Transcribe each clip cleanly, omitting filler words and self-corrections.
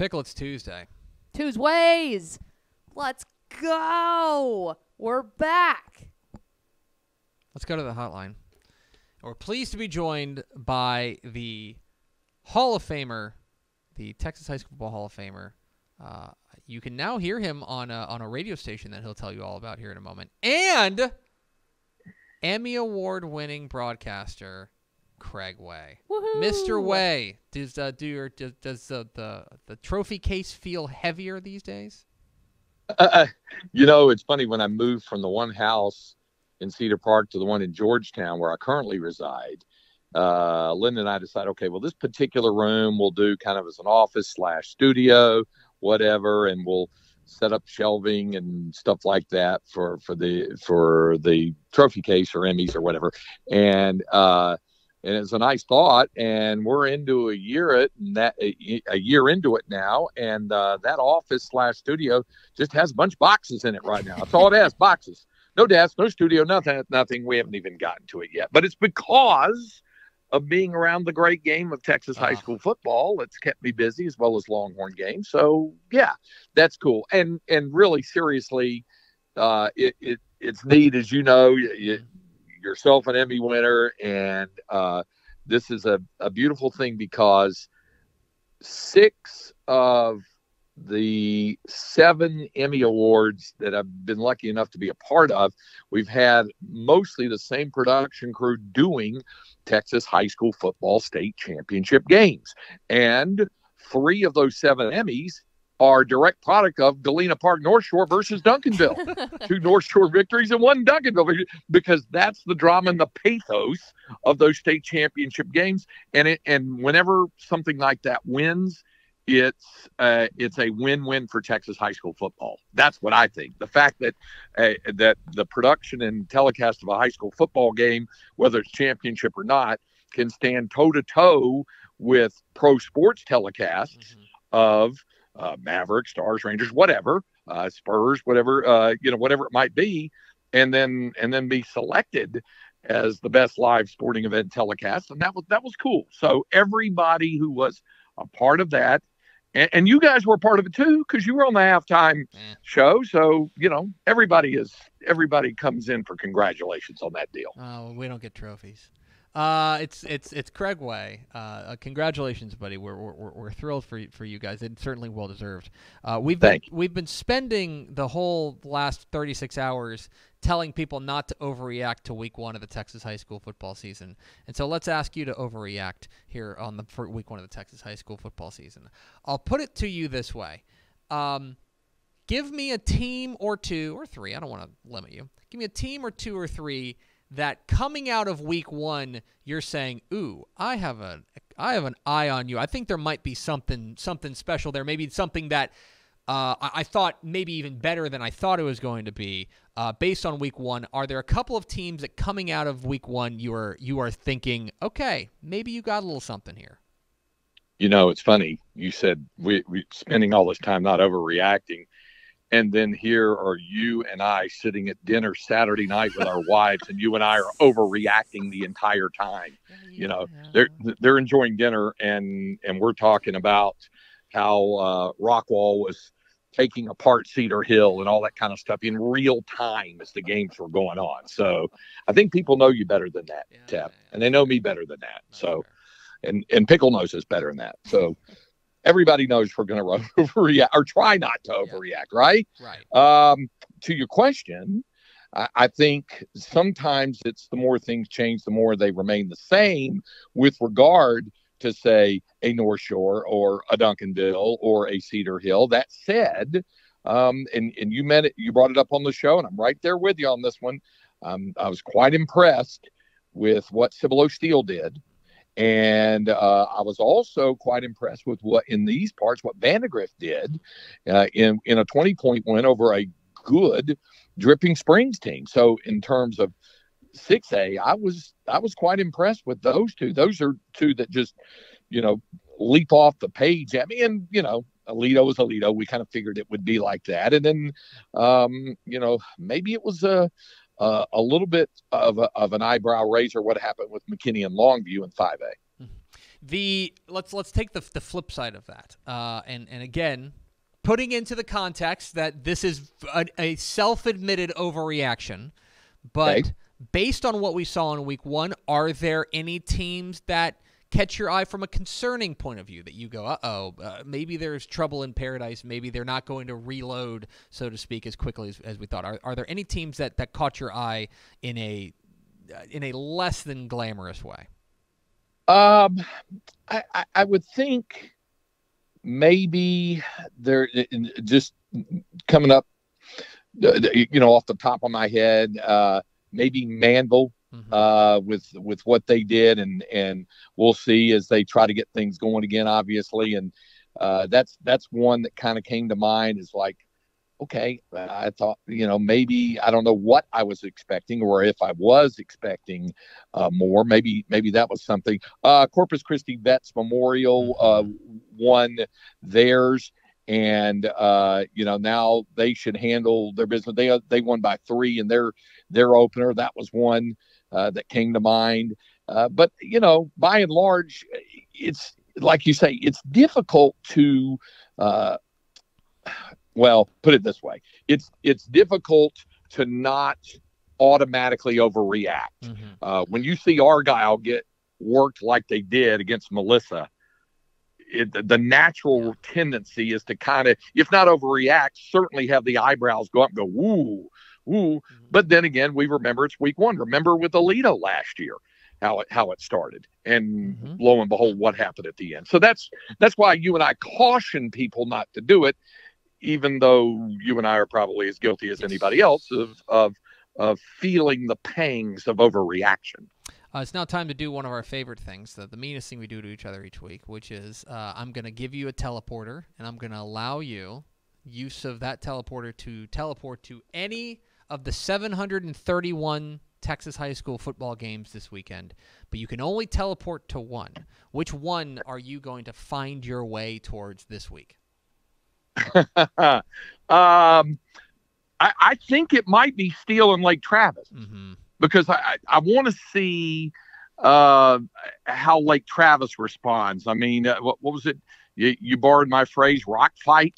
Pickle, it's Tuesday. TUESWAYS. Let's go. We're back. Let's go to the hotline. We're pleased to be joined by the Hall of Famer, the Texas High School Football Hall of Famer. You can now hear him on a radio station that he'll tell you all about here in a moment. And Emmy Award-winning broadcaster Craig Way. Woohoo. Mr. Way, does the trophy case feel heavier these days? It's funny, when I moved from the one house in Cedar Park to the one in Georgetown where I currently reside, Linda and I decided, okay, well, this particular room we'll do kind of as an office / studio, whatever, and we'll set up shelving and stuff like that for the trophy case or Emmys or whatever. And it's a nice thought, and we're into a year into it now, and that office / studio just has a bunch of boxes in it right now. That's all it has, boxes. No desk, no studio, nothing. We haven't even gotten to it yet. But it's because of being around the great game of Texas high school football. It's kept me busy, as well as Longhorn games. So, yeah, that's cool. And really, seriously, it's neat, as you know, yourself an Emmy winner, and this is a beautiful thing because 6 of the 7 Emmy Awards that I've been lucky enough to be a part of, we've had mostly the same production crew doing Texas high school football state championship games. And 3 of those 7 Emmys are direct product of Galena Park North Shore versus Duncanville. 2 North Shore victories and 1 Duncanville victory, because that's the drama and the pathos of those state championship games. And whenever something like that wins, it's a win-win for Texas high school football. That's what I think. The fact that the production and telecast of a high school football game, whether it's championship or not, can stand toe-to-toe with pro sports telecasts of Mavericks, Stars, Rangers, whatever, Spurs, whatever, whatever it might be, and then be selected as the best live sporting event telecast. And that was cool. So everybody who was a part of that, and you guys were a part of it too, because you were on the halftime show. So, everybody comes in for congratulations on that deal. Oh, we don't get trophies. It's Craig Way. Congratulations, buddy. We're thrilled for you guys. It's certainly well deserved. We've been spending the whole last 36 hours telling people not to overreact to week 1 of the Texas high school football season. And so let's ask you to overreact here for week 1 of the Texas high school football season. I'll put it to you this way. Give me a team or 2 or 3. I don't want to limit you. Give me a team or 2 or 3 that coming out of week 1, you're saying, ooh, I have an eye on you. I think there might be something special there. Maybe something that I thought maybe even better than I thought it was going to be based on week 1. Are there a couple of teams that coming out of week 1 you are thinking, okay, maybe you got a little something here? It's funny. You said we spending all this time not overreacting. And then here are you and I sitting at dinner Saturday night with our wives, and you and I are overreacting the entire time. They're enjoying dinner, and we're talking about how Rockwall was taking apart Cedar Hill and all that kind of stuff in real time as the games were going on. So I think people know you better than that, Tep, and they know me better than that. So, and Pickle knows us better than that. So. Everybody knows we're going to overreact or try not to overreact, right? Right. To your question, I think sometimes it's the more things change, the more they remain the same with regard to, say, a North Shore or a Duncanville or a Cedar Hill. That said, and you brought it up on the show, and I'm right there with you on this one. I was quite impressed with what Cibolo Steel did. And I was also quite impressed with what Vandegrift did in a 20-point win over a good Dripping Springs team. So in terms of 6A, I was quite impressed with those 2. Those are 2 that just, leap off the page at me. And, Alito is Alito. We kind of figured it would be like that. And then, maybe it was a little bit of an eyebrow raiser what happened with McKinney and Longview in 5A. The let's take the flip side of that, and again, putting into the context that this is a self-admitted overreaction, but based on what we saw in Week 1, are there any teams that catch your eye from a concerning point of view that you go, maybe there's trouble in paradise, maybe they're not going to reload, so to speak, as quickly as we thought? Are there any teams that caught your eye in a less than glamorous way? I would think maybe they're just coming up, off the top of my head, maybe Manville, with what they did, and we'll see as they try to get things going again, obviously. And that's one that kind of came to mind, is like, okay, I thought, maybe, I don't know what I was expecting, or if I was expecting more, maybe that was something. Corpus Christi Vets Memorial won theirs, and now they should handle their business. They won by 3 in their opener. That was one that came to mind. But by and large, it's like you say, it's difficult to put it this way. It's difficult to not automatically overreact. When you see Argyle get worked like they did against Melissa, the natural tendency is to kind of, if not overreact, certainly have the eyebrows go up and go, woo, woo. But then again, we remember it's Week 1. Remember with Alito last year, how it started, and lo and behold, what happened at the end. So that's why you and I caution people not to do it, even though you and I are probably as guilty as anybody else of feeling the pangs of overreaction. It's now time to do one of our favorite things, the meanest thing we do to each other each week, which is I'm going to give you a teleporter, and I'm going to allow you use of that teleporter to teleport to any of the 731 Texas high school football games this weekend, but you can only teleport to one. Which one are you going to find your way towards this week? I think it might be Steele and Lake Travis, because I want to see how Lake Travis responds. I mean, what was it? You borrowed my phrase, rock fight,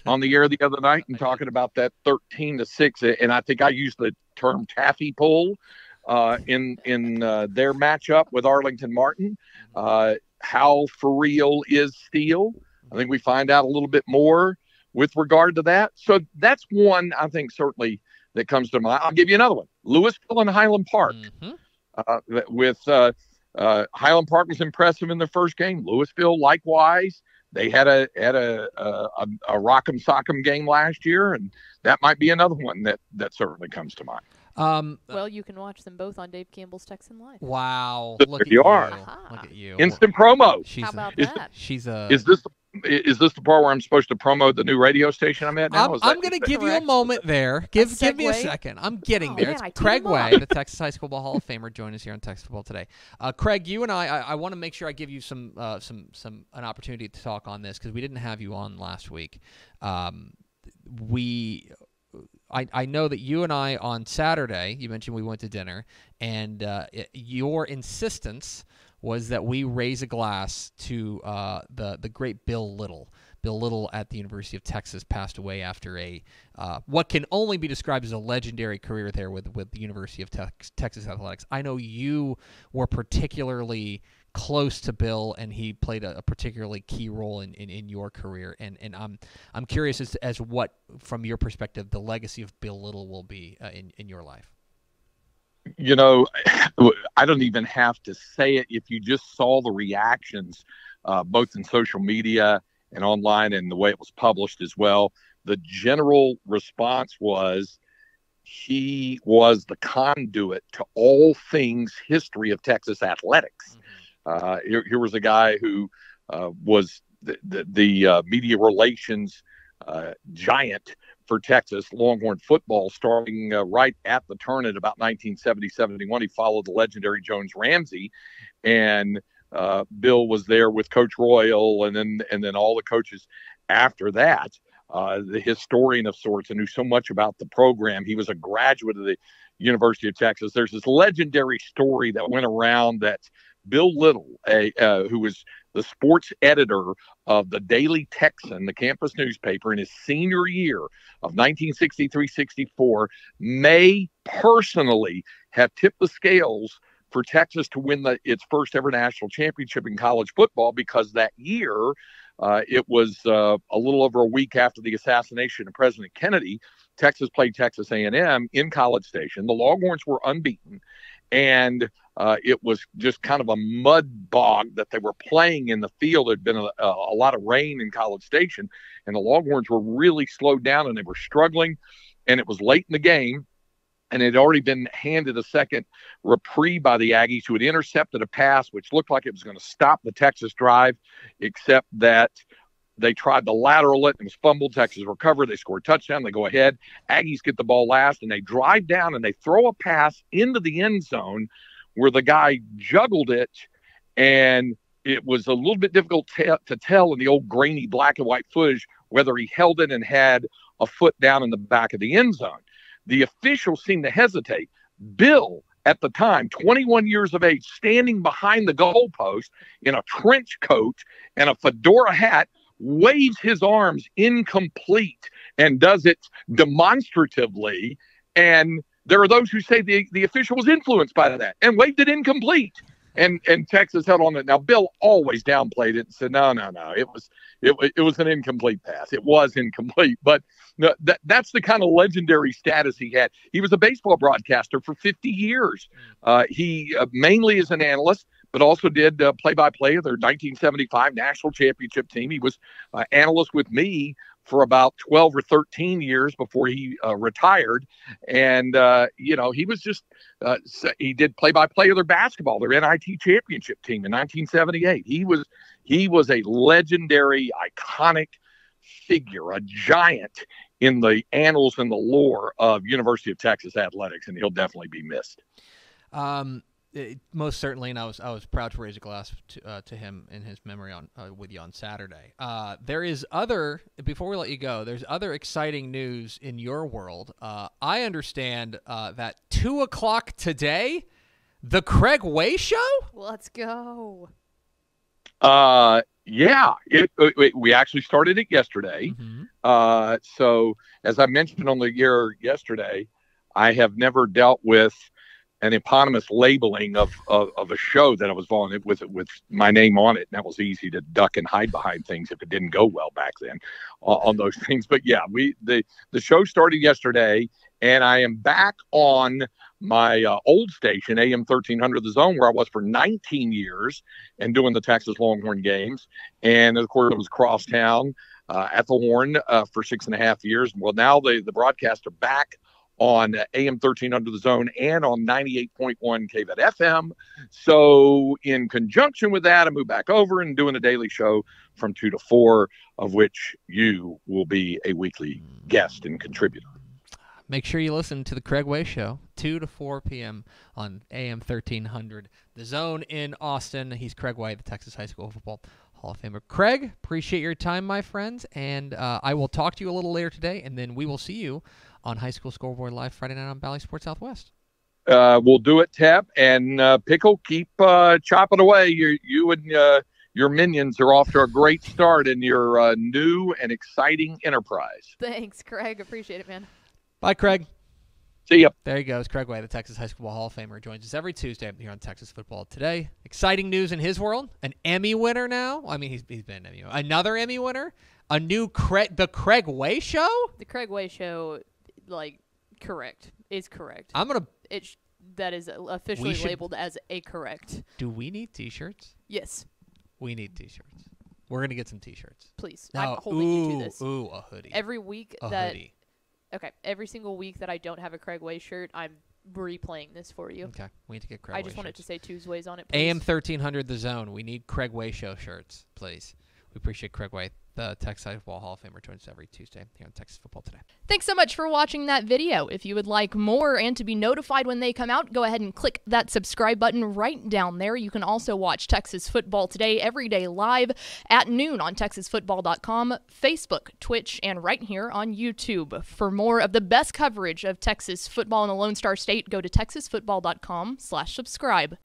on the air the other night, and talking about that 13-6, and I think I used the term taffy pull in their matchup with Arlington Martin. How for real is Steele? I think we find out a little bit more with regard to that. So that's one, I think, certainly that comes to mind. I'll give you another one. Louisville and Highland Park. Highland Park was impressive in the first game. Louisville, likewise. They had a rock'em sock'em game last year, and that might be another one that certainly comes to mind. Well, you can watch them both on Dave Campbell's Texan Live. Wow. Look at you. Look at you. Instant promo. How about that? Is this the part where I'm supposed to promote the new radio station I'm at now? I'm going to give you a moment there. Give me a second. I'm getting there. Man, it's Craig Way, the Texas High School Ball Hall of Famer, join us here on Texas Football Today. Craig, you and I want to make sure I give you an opportunity to talk on this, because we didn't have you on last week. I know that you and I on Saturday, you mentioned we went to dinner, and your insistence was that we raise a glass to the great Bill Little. Bill Little at the University of Texas passed away after a what can only be described as a legendary career there with the University of Texas Athletics. I know you were particularly close to Bill, and he played a particularly key role in your career. And I'm curious as what, from your perspective, the legacy of Bill Little will be in your life. I don't even have to say it. If you just saw the reactions, both in social media and online, and the way it was published as well, the general response was he was the conduit to all things history of Texas athletics. Here was a guy who was the media relations giant for Texas Longhorn football, starting right at the turn at about 1970-71. He followed the legendary Jones Ramsey, and Bill was there with Coach Royal, and then all the coaches after that. The historian of sorts, and knew so much about the program. He was a graduate of the University of Texas. There's this legendary story that went around that Bill Little, who was the sports editor of the Daily Texan, the campus newspaper, in his senior year of 1963-64, may personally have tipped the scales for Texas to win its first ever national championship in college football, because that year, it was a little over a week after the assassination of President Kennedy. Texas played Texas A&M in College Station. The Longhorns were unbeaten, and it was just kind of a mud bog that they were playing in the field. There had been a lot of rain in College Station, and the Longhorns were really slowed down, and they were struggling, and it was late in the game, and it had already been handed a second reprieve by the Aggies, who had intercepted a pass which looked like it was going to stop the Texas drive, except that they tried to lateral it and it was fumbled. Texas recovered. They scored a touchdown. They go ahead. Aggies get the ball last, and they drive down and they throw a pass into the end zone where the guy juggled it, and it was a little bit difficult to tell in the old grainy black and white footage whether he held it and had a foot down in the back of the end zone. The officials seemed to hesitate. Bill, at the time, 21 years of age, standing behind the goalpost in a trench coat and a fedora hat, waves his arms incomplete and does it demonstratively. And there are those who say the official was influenced by that and waved it incomplete. And Texas held on it. Now, Bill always downplayed it and said, no, it was an incomplete pass. It was incomplete. But that's the kind of legendary status he had. He was a baseball broadcaster for 50 years. He mainly is an analyst, but also did play-by-play of their 1975 national championship team. He was analyst with me for about 12 or 13 years before he retired. And, he was just, he did play-by-play of their basketball, their NIT championship team in 1978. He was a legendary, iconic figure, a giant in the annals and the lore of University of Texas athletics, and he'll definitely be missed. Most certainly, and I was proud to raise a glass to him in his memory with you on Saturday. There is before we let you go, there's other exciting news in your world. I understand that 2 o'clock today, the Craig Way Show? Let's go. Yeah, we actually started it yesterday. Mm-hmm. So as I mentioned on the air yesterday, I have never dealt with an eponymous labeling of a show that I was on with my name on it. And that was easy to duck and hide behind things if it didn't go well back then on those things. But yeah, the show started yesterday, and I am back on my old station, AM 1300 The Zone, where I was for 19 years and doing the Texas Longhorn games. And of course, it was crosstown at the Horn for 6.5 years. Well, now the broadcasts are back on AM 1300 The Zone and on 98.1 KVET FM. So in conjunction with that, I moved back over and doing a daily show from 2 to 4, of which you will be a weekly guest and contributor. Make sure you listen to the Craig Way Show, 2 to 4 p.m. on AM 1300 The Zone in Austin. He's Craig Way, the Texas High School Football Hall of Famer. Craig, appreciate your time, my friends, and I will talk to you a little later today, and then we will see you on High School Scoreboard Live Friday night on Valley Sports Southwest. We'll do it, Tep, and Pickle, keep chopping away. You and your minions are off to a great start in your new and exciting enterprise. Thanks, Craig. Appreciate it, man. Bye, Craig. See ya. There he goes. Craig Way, the Texas High School Hall of Famer, joins us every Tuesday here on Texas Football Today. Exciting news in his world. An Emmy winner now. I mean, he's been an Emmy winner. Another Emmy winner. A new the Craig Way Show? The Craig Way Show, correct. Is correct. That is officially labeled as a correct. Do we need T-shirts? Yes. We need T-shirts. We're going to get some T-shirts. Please. Now, I'm holding you to this. Ooh, a hoodie. Every week hoodie. Okay, every single week that I don't have a Craig Way shirt, I'm replaying this for you. Okay, we need to get Craig Way I just wanted to say TUESWAYS on it, please. AM 1300 The Zone. We need Craig Way Show shirts, please. We appreciate Craig Way, the Texas Football Hall of Famer, joins us every Tuesday here on Texas Football Today. Thanks so much for watching that video. If you would like more and to be notified when they come out, go ahead and click that subscribe button right down there. You can also watch Texas Football Today every day live at noon on TexasFootball.com, Facebook, Twitch, and right here on YouTube. For more of the best coverage of Texas football in the Lone Star State, go to TexasFootball.com/subscribe.